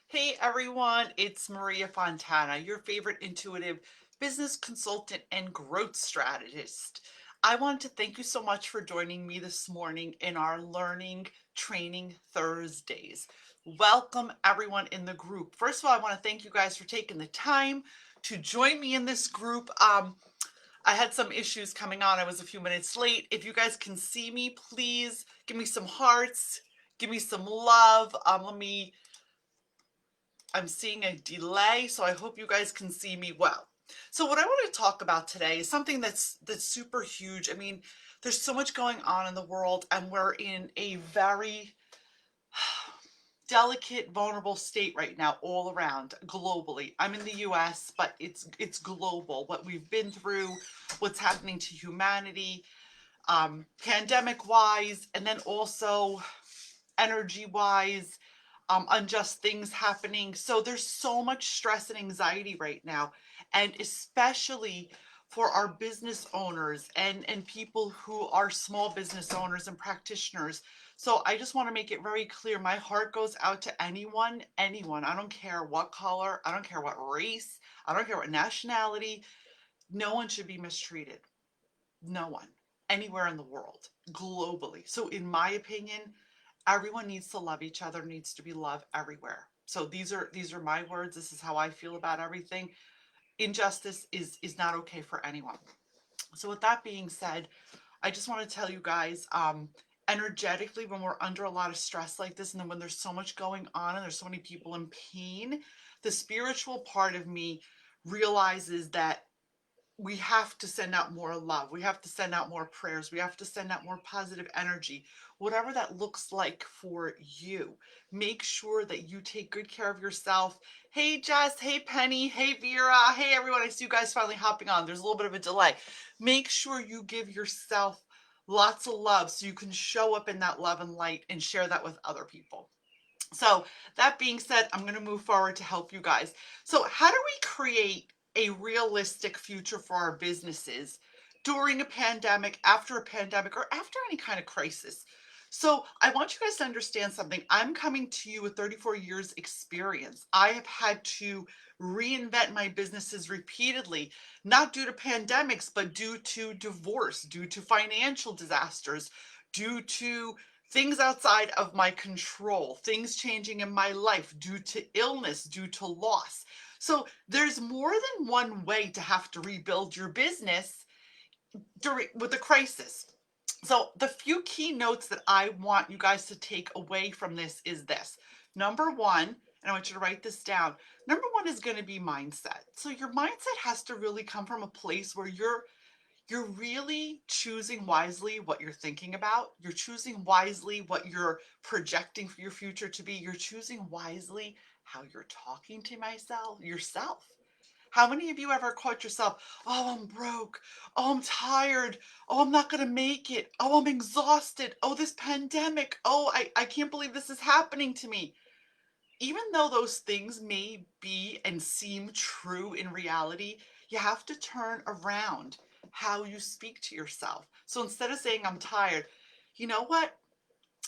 Hey everyone, it's Maria Fontana, your favorite intuitive business consultant and growth strategist. I want to thank you so much for joining me this morning in our Learning Training Thursdays. Welcome everyone in the group. First of all, I want to thank you guys for taking the time to join me in this group. I had some issues coming on. I was a few minutes late. If you guys can see me, please give me some hearts, give me some love. I'm seeing a delay, so I hope you guys can see me well. So what I want to talk about today is something that's super huge. I mean, there's so much going on in the world, and we're in a very delicate, vulnerable state right now, all around globally. I'm in the US, but it's global. What we've been through, what's happening to humanity, pandemic wise, and then also energy wise, unjust things happening. So there's so much stress and anxiety right now. And especially for our business owners and people who are small business owners and practitioners. So I just want to make it very clear. My heart goes out to anyone. I don't care what color, I don't care what race, I don't care what nationality. No one should be mistreated. No one, anywhere in the world, globally. So in my opinion, everyone needs to love each other, needs to be loved everywhere. So these are my words. This is how I feel about everything. Injustice is not okay for anyone. So with that being said, I just want to tell you guys, energetically, when we're under a lot of stress like this, and then when there's so much going on and there's so many people in pain, the spiritual part of me realizes that we have to send out more love. We have to send out more prayers. We have to send out more positive energy, whatever that looks like for you. Make sure that you take good care of yourself. Hey, Jess. Hey, Penny. Hey, Vera. Hey, everyone. I see you guys finally hopping on. There's a little bit of a delay. Make sure you give yourself lots of love so you can show up in that love and light and share that with other people. So that being said, I'm going to move forward to help you guys. So how do we create a realistic future for our businesses during a pandemic, after a pandemic, or after any kind of crisis? So I want you guys to understand something. I'm coming to you with 34 years experience. I have had to reinvent my businesses repeatedly, not due to pandemics, but due to divorce, due to financial disasters, due to things outside of my control, things changing in my life due to illness, due to loss. So there's more than one way to have to rebuild your business during with a crisis. So the few key notes that I want you guys to take away from this is this. Number one, and I want you to write this down. Number one is going to be mindset. So your mindset has to really come from a place where you're really choosing wisely what you're thinking about. You're choosing wisely what you're projecting for your future to be. You're choosing wisely how you're talking to yourself. How many of you ever caught yourself, oh, I'm broke. Oh, I'm tired. Oh, I'm not going to make it. Oh, I'm exhausted. Oh, this pandemic. Oh, I can't believe this is happening to me. Even though those things may be and seem true in reality, you have to turn around how you speak to yourself. So instead of saying, I'm tired, you know what?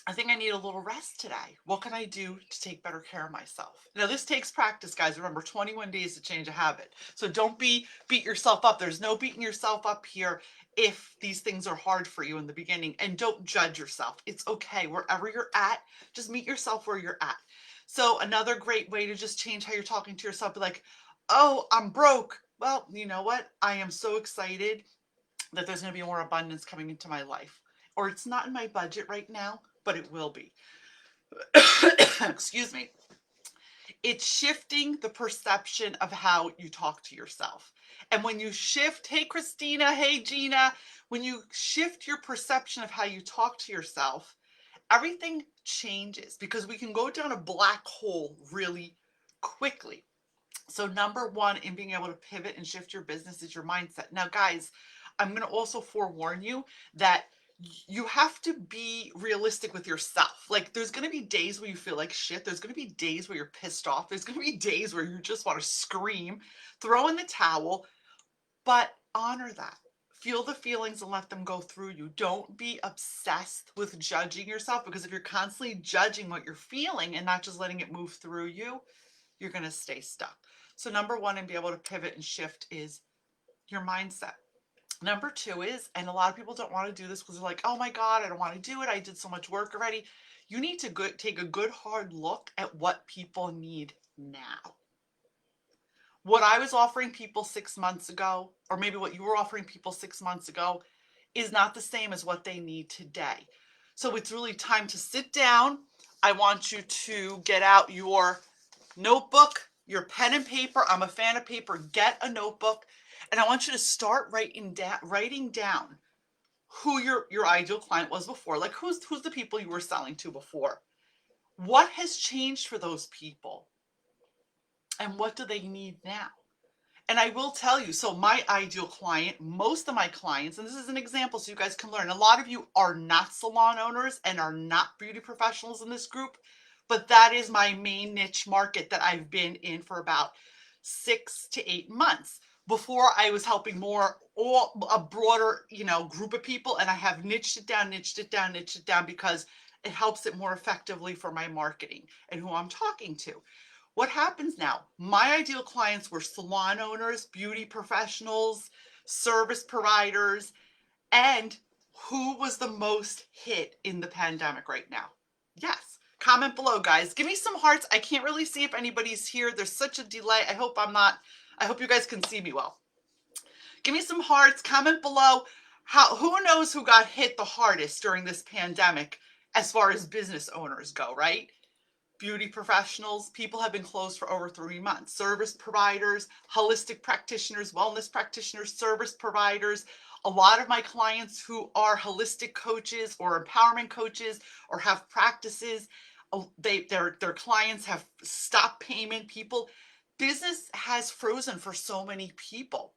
I think I need a little rest today. What can I do to take better care of myself? Now, this takes practice, guys. Remember, 21 days to change a habit. So don't beat yourself up. There's no beating yourself up here if these things are hard for you in the beginning. And don't judge yourself. It's okay. Wherever you're at, just meet yourself where you're at. So another great way to just change how you're talking to yourself, be like, oh, I'm broke. Well, you know what? I am so excited that there's going to be more abundance coming into my life. Or it's not in my budget right now, but it will be. Excuse me. It's shifting the perception of how you talk to yourself. And when you shift, hey, Christina, hey, Gina, when you shift your perception of how you talk to yourself, everything changes because we can go down a black hole really quickly. So, number one in being able to pivot and shift your business is your mindset. Now, guys, I'm going to also forewarn you that you have to be realistic with yourself. Like, there's going to be days where you feel like shit. There's going to be days where you're pissed off. There's going to be days where you just want to scream, throw in the towel, but honor that. Feel the feelings and let them go through you. Don't be obsessed with judging yourself, because if you're constantly judging what you're feeling and not just letting it move through you, you're going to stay stuck. So number one, and be able to pivot and shift is your mindset. Number two is, and a lot of people don't want to do this because they're like, oh my God, I don't want to do it. I did so much work already. You need to take a good hard look at what people need now. What I was offering people 6 months ago, or maybe what you were offering people 6 months ago, is not the same as what they need today. So it's really time to sit down. I want you to get out your notebook, your pen and paper. I'm a fan of paper. Get a notebook, and I want you to start writing down who your ideal client was before. Like who's the people you were selling to before? What has changed for those people? And what do they need now? And I will tell you, so my ideal client, most of my clients, and this is an example so you guys can learn, a lot of you are not salon owners and are not beauty professionals in this group, but that is my main niche market that I've been in for about 6 to 8 months. Before I was helping a broader, group of people, and I have niched it down because it helps it more effectively for my marketing and who I'm talking to. What happens now? My ideal clients were salon owners, beauty professionals, service providers, and who was the most hit in the pandemic right now? Yes. Comment below, guys. Give me some hearts. I can't really see if anybody's here. There's such a delay. I hope you guys can see me well. Give me some hearts. Comment below. Who knows who got hit the hardest during this pandemic as far as business owners go, right? Beauty professionals, people have been closed for over 3 months. Service providers, holistic practitioners, wellness practitioners, service providers. A lot of my clients who are holistic coaches or empowerment coaches or have practices, their clients have stopped payment. Business has frozen for so many people.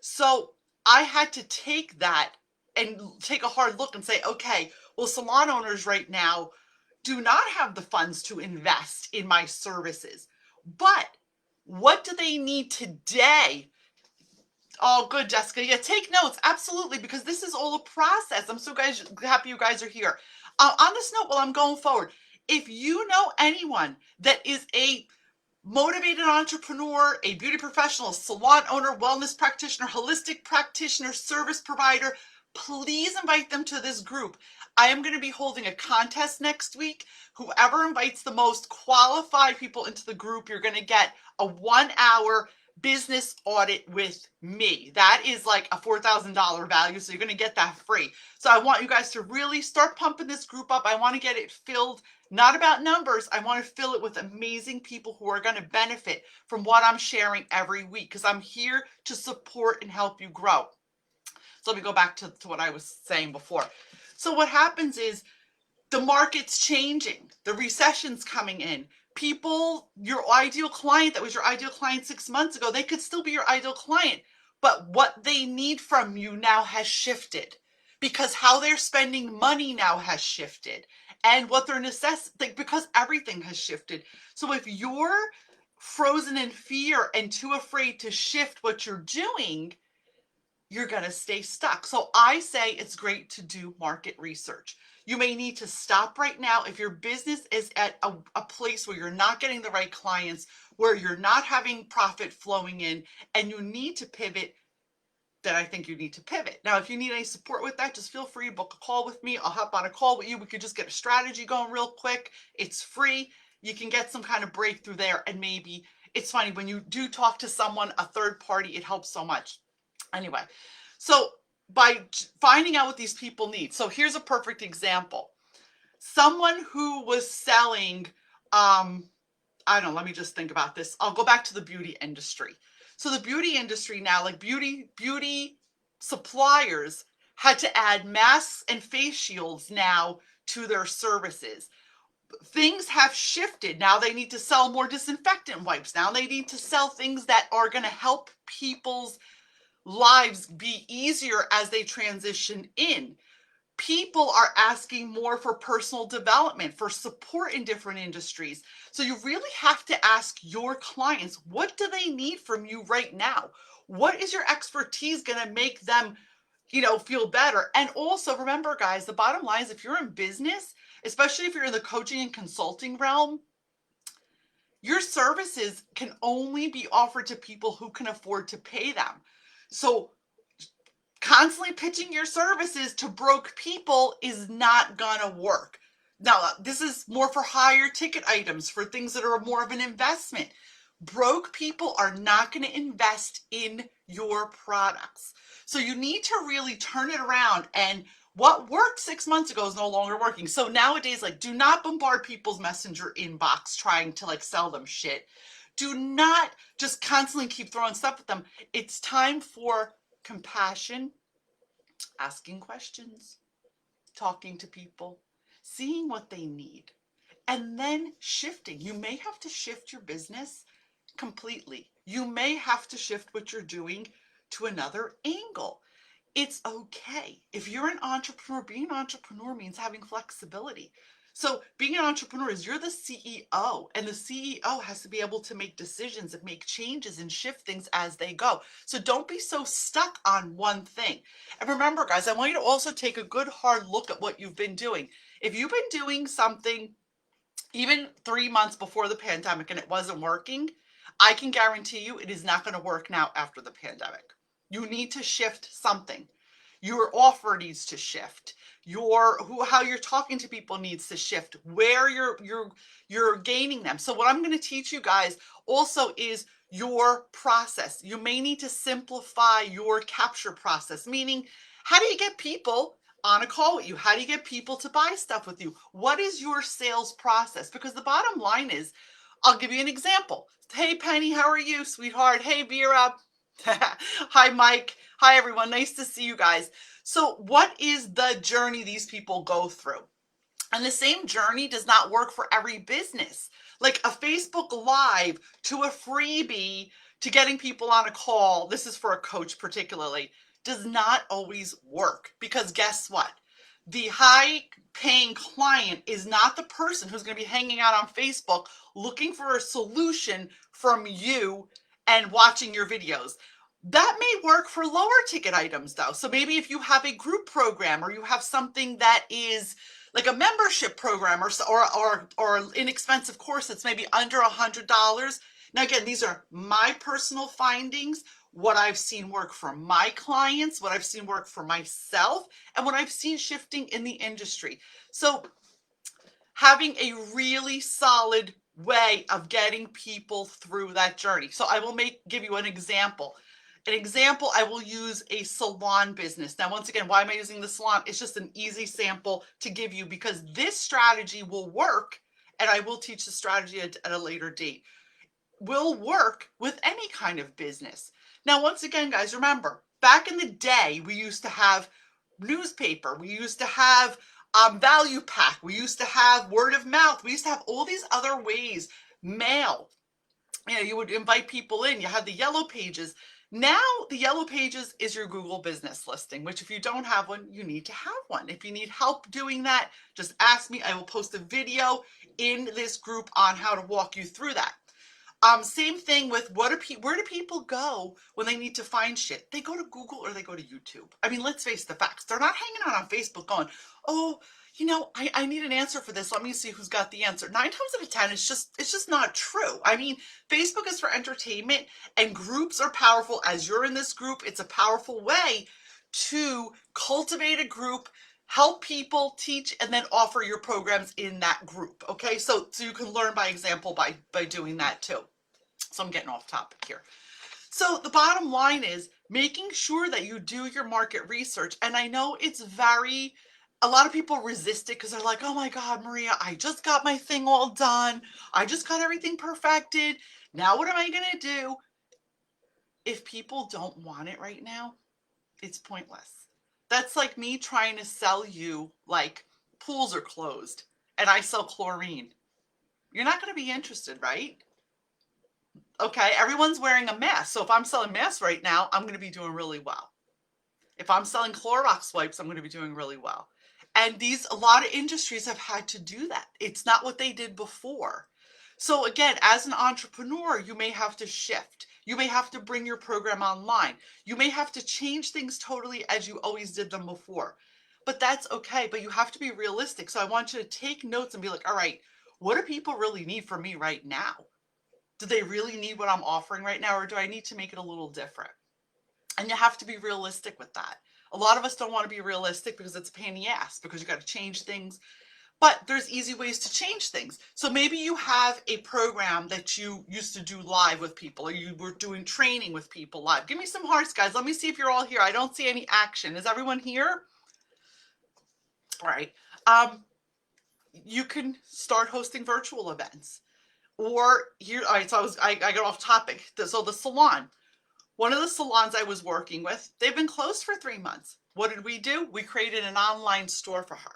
So I had to take that and take a hard look and say, okay, well, salon owners right now do not have the funds to invest in my services. But what do they need today? Oh, good, Jessica. Yeah, take notes. Absolutely, because this is all a process. I'm so happy you guys are here. On this note, while I'm going forward, if you know anyone that is a motivated entrepreneur, a beauty professional, salon owner, wellness practitioner, holistic practitioner, service provider, please invite them to this group. I am going to be holding a contest next week. Whoever invites the most qualified people into the group, you're going to get a 1-hour business audit with me. That is like a $4,000 value, so you're going to get that free. So I want you guys to really start pumping this group up. I want to get it filled, not about numbers. I want to fill it with amazing people who are going to benefit from what I'm sharing every week, because I'm here to support and help you grow. So let me go back to what I was saying before. So what happens is the market's changing. The recession's coming in. People, your ideal client that was your ideal client 6 months ago, they could still be your ideal client. But what they need from you now has shifted, because how they're spending money now has shifted, and what their because everything has shifted. So if you're frozen in fear and too afraid to shift what you're doing, you're going to stay stuck. So I say it's great to do market research. You may need to stop right now if your business is at a place where you're not getting the right clients, where you're not having profit flowing in, and you need to pivot. Then I think you need to pivot. Now, if you need any support with that, just feel free to book a call with me. I'll hop on a call with you. We could just get a strategy going real quick. It's free. You can get some kind of breakthrough there. And maybe it's funny when you do talk to someone, a third party, it helps so much. Anyway, so by finding out what these people need. So here's a perfect example. Someone who was selling, I don't know, let me just think about this. I'll go back to the beauty industry. So the beauty industry now, like beauty suppliers had to add masks and face shields now to their services. Things have shifted. Now they need to sell more disinfectant wipes. Now they need to sell things that are going to help people's lives be easier as they transition in. People are asking more for personal development, for support in different industries. So you really have to ask your clients, what do they need from you right now? What is your expertise going to make them, feel better? And also remember, guys, the bottom line is if you're in business, especially if you're in the coaching and consulting realm, Your services can only be offered to people who can afford to pay them. So constantly pitching your services to broke people is not gonna work. Now, this is more for higher ticket items, for things that are more of an investment. Broke people are not going to invest in your products. So you need to really turn it around. And what worked 6 months ago is no longer working. So nowadays, like, do not bombard people's messenger inbox trying to like sell them shit. Do not just constantly keep throwing stuff at them. It's time for compassion, asking questions, talking to people, seeing what they need, and then shifting. You may have to shift your business completely. You may have to shift what you're doing to another angle. It's okay. If you're an entrepreneur, being an entrepreneur means having flexibility. So being an entrepreneur is you're the CEO, and the CEO has to be able to make decisions and make changes and shift things as they go. So don't be so stuck on one thing. And remember, guys, I want you to also take a good hard look at what you've been doing. If you've been doing something even 3 months before the pandemic and it wasn't working, I can guarantee you it is not going to work now after the pandemic. You need to shift something. Your offer needs to shift. How you're talking to people needs to shift. Where you're gaining them. So what I'm going to teach you guys also is your process. You may need to simplify your capture process, meaning how do you get people on a call with you? How do you get people to buy stuff with you? What is your sales process? Because the bottom line is, I'll give you an example. Hey, Penny, how are you, sweetheart? Hey, Vera. Hi, Mike. Hi, everyone. Nice to see you guys. So what is the journey these people go through? And the same journey does not work for every business. Like a Facebook Live to a freebie to getting people on a call, this is for a coach particularly, does not always work. Because guess what? The high paying client is not the person who's going to be hanging out on Facebook looking for a solution from you and watching your videos. That may work for lower ticket items though. So maybe if you have a group program or you have something that is like a membership program or an inexpensive course that's maybe under $100. Now again, these are my personal findings, what I've seen work for my clients, what I've seen work for myself, and what I've seen shifting in the industry. So having a really solid way of getting people through that journey. So I will give you an example. An example, I will use a salon business. Now, once again, why am I using the salon? It's just an easy sample to give you because this strategy will work, and I will teach the strategy at a later date, will work with any kind of business. Now, once again, guys, remember, back in the day, we used to have newspaper. We used to have value pack. We used to have word of mouth. We used to have all these other ways, mail. You would invite people in. You had the yellow pages. Now the yellow pages is your Google business listing, which if you don't have one, you need to have one. If you need help doing that, just ask me. I will post a video in this group on how to walk you through that. Same thing with where do people go when they need to find shit? They go to Google or they go to YouTube. I mean, let's face the facts. They're not hanging out on Facebook going, oh, I need an answer for this. Let me see who's got the answer. 9 times out of 10, it's just not true. I mean, Facebook is for entertainment and groups are powerful. As you're in this group, it's a powerful way to cultivate a group, help people, teach, and then offer your programs in that group. Okay, so you can learn by example by doing that too. So I'm getting off topic here. So the bottom line is making sure that you do your market research. And I know a lot of people resist it because they're like, oh my God, Maria, I just got my thing all done. I just got everything perfected. Now what am I going to do? If people don't want it right now, it's pointless. That's like me trying to sell you like pools are closed and I sell chlorine. You're not going to be interested, right? Okay, everyone's wearing a mask. So if I'm selling masks right now, I'm going to be doing really well. If I'm selling Clorox wipes, I'm going to be doing really well. And a lot of industries have had to do that. It's not what they did before. So again, as an entrepreneur, you may have to shift. You may have to bring your program online. You may have to change things totally as you always did them before. But that's okay. But you have to be realistic. So I want you to take notes and be like, all right, what do people really need from me right now? Do they really need what I'm offering right now, or do I need to make it a little different? And you have to be realistic with that. A lot of us don't want to be realistic because it's a pain in the ass, because you got to change things. But there's easy ways to change things. So maybe you have a program that you used to do live with people, or you were doing training with people live. Give me some hearts, guys. Let me see if you're all here. I don't see any action. Is everyone here? All right. Um, you can start hosting virtual events. Or here, all right, so I got off topic. So the salon, one of the salons I was working with, they've been closed for 3 months. What did we do? We created an online store for her.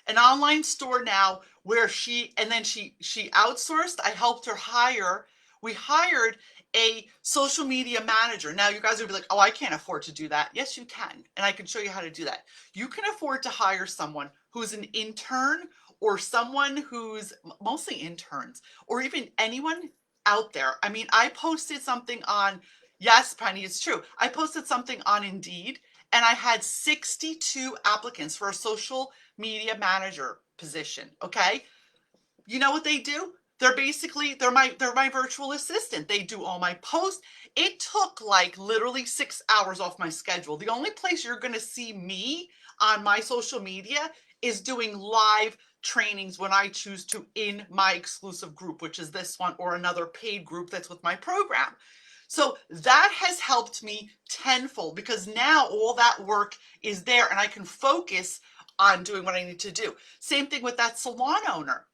An online store now, where she outsourced. I helped her hire. We hired a social media manager. Now you guys would be like, oh, I can't afford to do that. Yes, you can. And I can show you how to do that. You can afford to hire someone who's an intern, or someone who's mostly interns, or even anyone out there. I mean, I posted something on, yes, Penny, it's true. I posted something on Indeed, and I had 62 applicants for a social media manager position. Okay. You know what they do? They're my virtual assistant. They do all my posts. It took like literally 6 hours off my schedule. The only place you're going to see me on my social media is doing live trainings when I choose to, in my exclusive group, which is this one, or another paid group that's with my program. So that has helped me tenfold, because now all that work is there and I can focus on doing what I need to do. Same thing with that salon owner.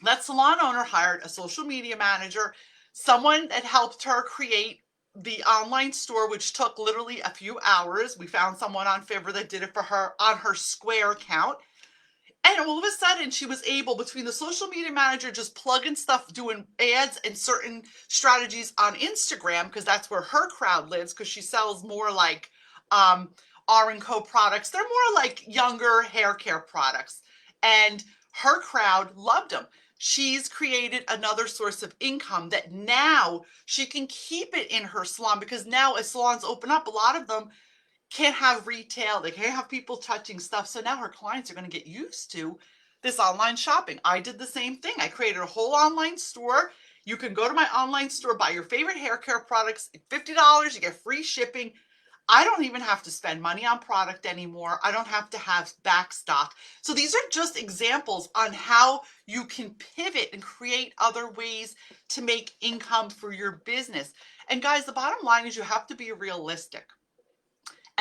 That salon owner hired a social media manager, someone that helped her create the online store, which took literally a few hours. We found someone on Fiverr that did it for her on her Square account. And all of a sudden, she was able, between the social media manager just plugging stuff, doing ads and certain strategies on Instagram, because that's where her crowd lives, because she sells more like R&Co products. They're more like younger hair care products. And her crowd loved them. She's created another source of income that now she can keep it in her salon, because now as salons open up, a lot of them can't have retail, they can't have people touching stuff. So now her clients are going to get used to this online shopping. I did the same thing. I created a whole online store. You can go to my online store, buy your favorite hair care products, $50, you get free shipping. I don't even have to spend money on product anymore. I don't have to have back stock. So these are just examples on how you can pivot and create other ways to make income for your business. And guys, the bottom line is you have to be realistic.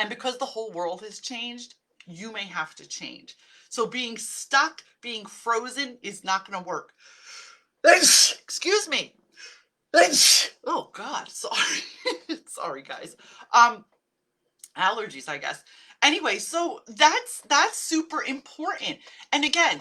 And because the whole world has changed, you may have to change. So being stuck, being frozen is not going to work. Excuse me. Oh God, sorry. Sorry guys. Allergies, I guess. Anyway, so that's super important. And again,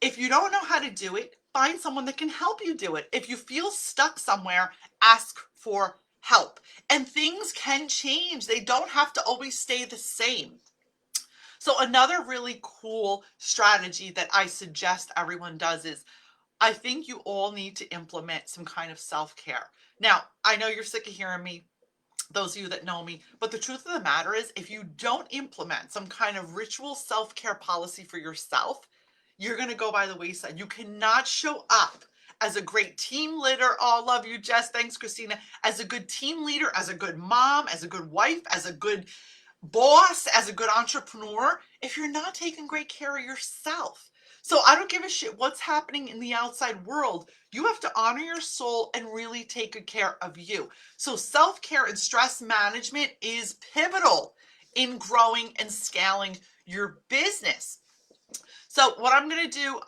if you don't know how to do it, find someone that can help you do it. If you feel stuck somewhere, ask for help. And things can change. They don't have to always stay the same. So another really cool strategy that I suggest everyone does is, I think you all need to implement some kind of self-care. Now, I know you're sick of hearing me, those of you that know me, but the truth of the matter is, if you don't implement some kind of ritual self-care policy for yourself, you're going to go by the wayside. You cannot show up as a great team leader. Oh, love you, Jess. Thanks, Christina. As a good team leader, as a good mom, as a good wife, as a good boss, as a good entrepreneur, if you're not taking great care of yourself. So I don't give a shit what's happening in the outside world. You have to honor your soul and really take good care of you. So self-care and stress management is pivotal in growing and scaling your business. So what I'm going to do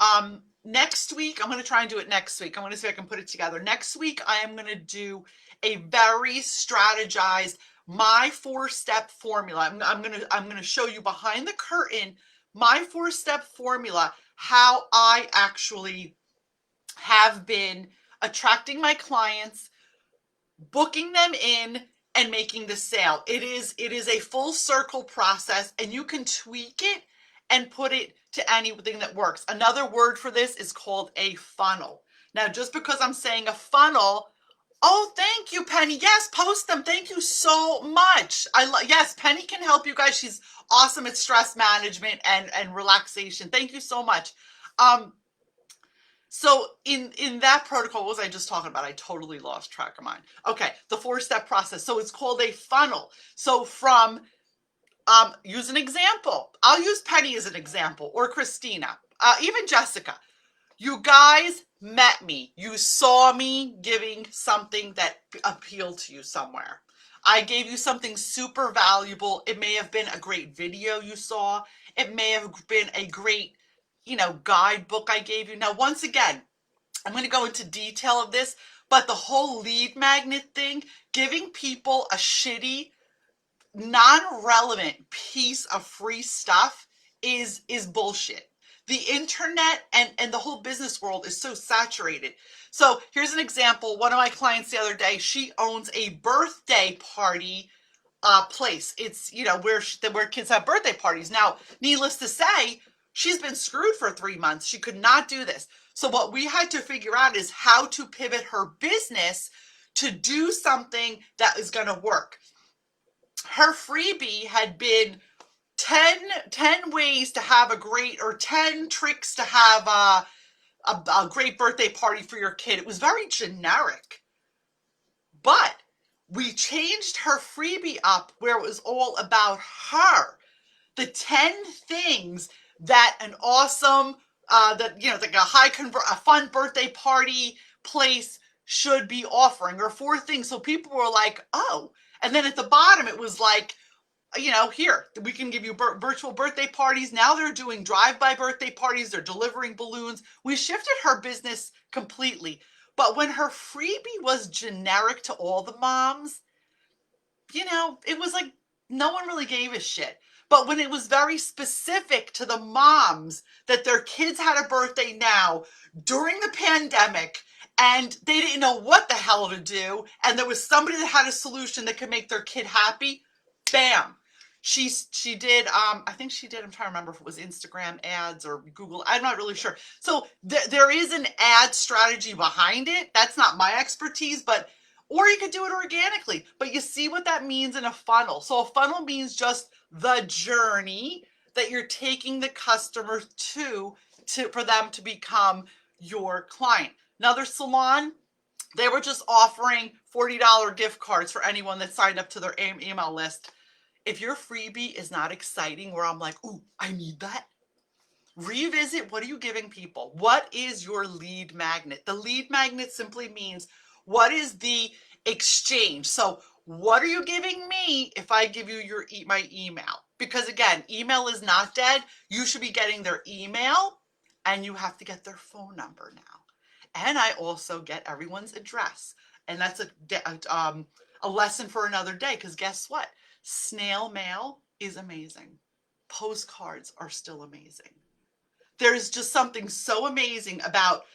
next week, I'm going to try and do it next week. I'm going to see if I can put it together. Next week, I am going to do a very strategized, my 4-step formula. I'm going to show you behind the curtain my 4-step formula, how I actually have been attracting my clients, booking them in, and making the sale. It is a full circle process, and you can tweak it and put it to anything that works. Another word for this is called a funnel. Now, just because I'm saying a funnel, oh, thank you, Penny. Yes, post them. Thank you so much. Yes, Penny can help you guys. She's awesome at stress management and relaxation. Thank you so much. So in that protocol, what was I just talking about? I totally lost track of mine. Okay, the 4-step process. So it's called a funnel. So from use an example. I'll use Penny as an example, or Christina, even Jessica. You guys met me. You saw me giving something that appealed to you somewhere. I gave you something super valuable. It may have been a great video you saw. It may have been a great, guidebook I gave you. Now, once again, I'm going to go into detail of this, but the whole lead magnet thing, giving people a shitty, non-relevant piece of free stuff is bullshit. The internet and the whole business world is so saturated. So here's an example. One of my clients the other day, she owns a birthday party place. It's where kids have birthday parties. Now, needless to say, she's been screwed for 3 months. She could not do this. So what we had to figure out is how to pivot her business to do something that is going to work. Her freebie had been 10 ways to have a great, or 10 tricks to have a great birthday party for your kid. It was very generic, but we changed her freebie up where it was all about her. The 10 things that an awesome, like a fun birthday party place should be offering, or 4 things. So people were like, oh. And then at the bottom, it was like, here, we can give you virtual birthday parties. Now they're doing drive-by birthday parties. They're delivering balloons. We shifted her business completely. But when her freebie was generic to all the moms, it was like no one really gave a shit. But when it was very specific to the moms that their kids had a birthday now during the pandemic, and they didn't know what the hell to do, and there was somebody that had a solution that could make their kid happy, bam. She did, I think she did, I'm trying to remember if it was Instagram ads or Google, I'm not really sure. So there is an ad strategy behind it. That's not my expertise, or you could do it organically. But you see what that means in a funnel. So a funnel means just the journey that you're taking the customer to for them to become your client. Another salon, they were just offering $40 gift cards for anyone that signed up to their email list. If your freebie is not exciting, where I'm like, ooh, I need that, revisit, what are you giving people? What is your lead magnet? The lead magnet simply means, what is the exchange? So what are you giving me if I give you my email? Because again, email is not dead. You should be getting their email, and you have to get their phone number now. And I also get everyone's address. And that's a lesson for another day, because guess what? Snail mail is amazing. Postcards are still amazing. There's just something so amazing about,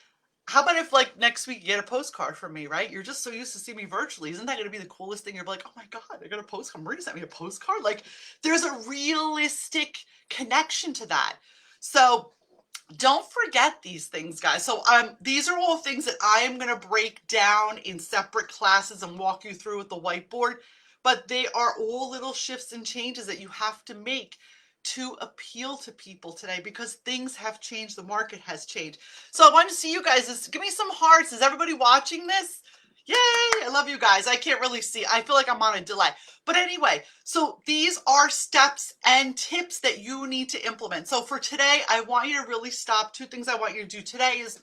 how about if like next week you get a postcard from me, right? You're just so used to seeing me virtually. Isn't that going to be the coolest thing? You're like, oh my God, I got a postcard. Maria sent me a postcard. Like, there's a realistic connection to that. So don't forget these things, guys. So these are all things that I am going to break down in separate classes and walk you through with the whiteboard. But they are all little shifts and changes that you have to make to appeal to people today, because things have changed. The market has changed. So I want to see you guys. Give me some hearts. Is everybody watching this? Yay! I love you guys. I can't really see. I feel like I'm on a delay. But anyway, so these are steps and tips that you need to implement. So for today, I want you to really stop. 2 things I want you to do today is,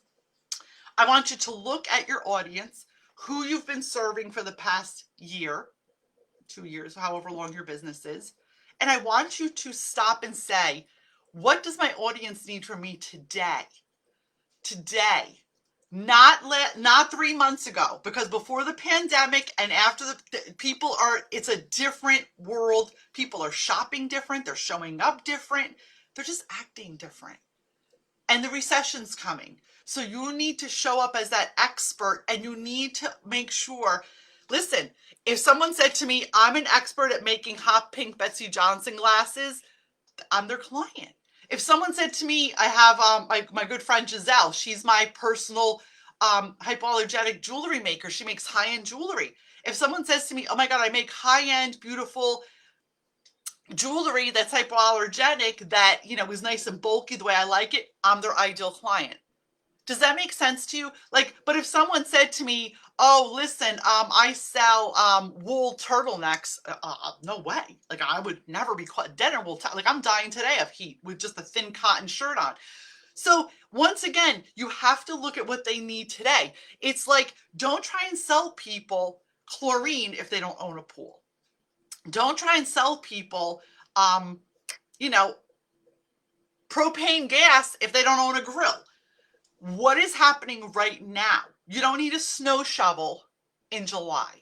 I want you to look at your audience, who you've been serving for the past year, 2 years, however long your business is. And I want you to stop and say, what does my audience need from me today? Today. Not 3 months ago, because before the pandemic and after it's a different world. People are shopping different. They're showing up different. They're just acting different. And the recession's coming. So you need to show up as that expert, and you need to make sure, listen, if someone said to me, I'm an expert at making hot pink Betsy Johnson glasses, I'm their client. If someone said to me, I have my good friend Giselle, she's my personal hypoallergenic jewelry maker. She makes high-end jewelry. If someone says to me, oh my God, I make high-end, beautiful jewelry that's hypoallergenic, that, is nice and bulky the way I like it, I'm their ideal client. Does that make sense to you? Like, but if someone said to me, "Oh, listen, I sell wool turtlenecks," no way. Like, I would never be caught dead in wool. Like, I'm dying today of heat with just a thin cotton shirt on. So once again, you have to look at what they need today. It's like, don't try and sell people chlorine if they don't own a pool. Don't try and sell people, um, you know, propane gas if they don't own a grill. What is happening right now? You don't need a snow shovel in July.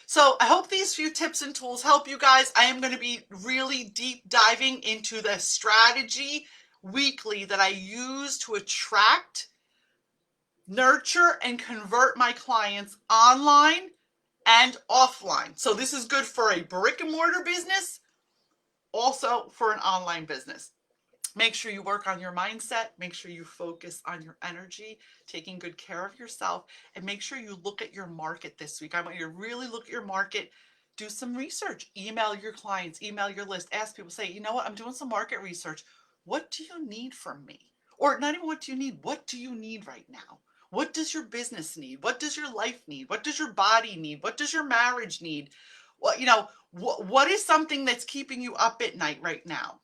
So I hope these few tips and tools help you guys. I am going to be really deep diving into the strategy weekly that I use to attract, nurture, and convert my clients online and offline. So this is good for a brick and mortar business, also for an online business. Make sure you work on your mindset. Make sure you focus on your energy, taking good care of yourself, and make sure you look at your market this week. I want you to really look at your market, do some research, email your clients, email your list, ask people, say, you know what, I'm doing some market research. What do you need from me? Or not even what do you need? What do you need right now? What does your business need? What does your life need? What does your body need? What does your marriage need? What, what is something that's keeping you up at night right now?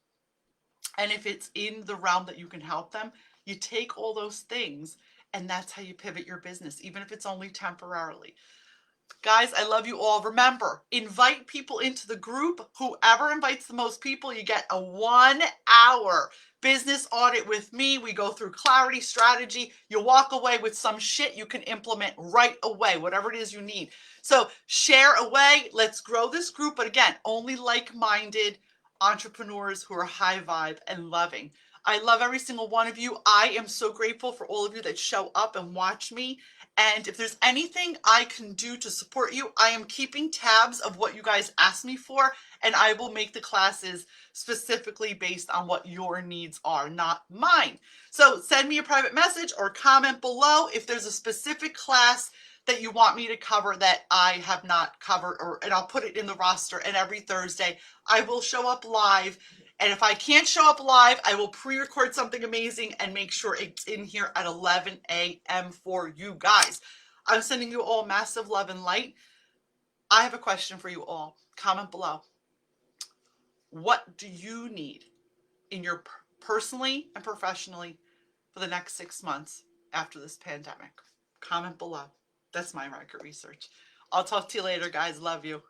And if it's in the realm that you can help them, you take all those things and that's how you pivot your business, even if it's only temporarily. Guys, I love you all. Remember, invite people into the group. Whoever invites the most people, you get a 1 hour business audit with me. We go through clarity, strategy. You walk away with some shit you can implement right away, whatever it is you need. So share away. Let's grow this group. But again, only like-minded entrepreneurs who are high vibe and loving. I love every single one of you. I am so grateful for all of you that show up and watch me. And if there's anything I can do to support you, I am keeping tabs of what you guys ask me for, and I will make the classes specifically based on what your needs are, not mine. So send me a private message or comment below if there's a specific class that you want me to cover that I have not covered, and I'll put it in the roster. And every Thursday I will show up live. And if I can't show up live, I will pre-record something amazing and make sure it's in here at 11 a.m. for you guys. I'm sending you all massive love and light. I have a question for you all. Comment below. What do you need in your personally and professionally for the next 6 months after this pandemic? Comment below. That's my market research. I'll talk to you later, guys. Love you.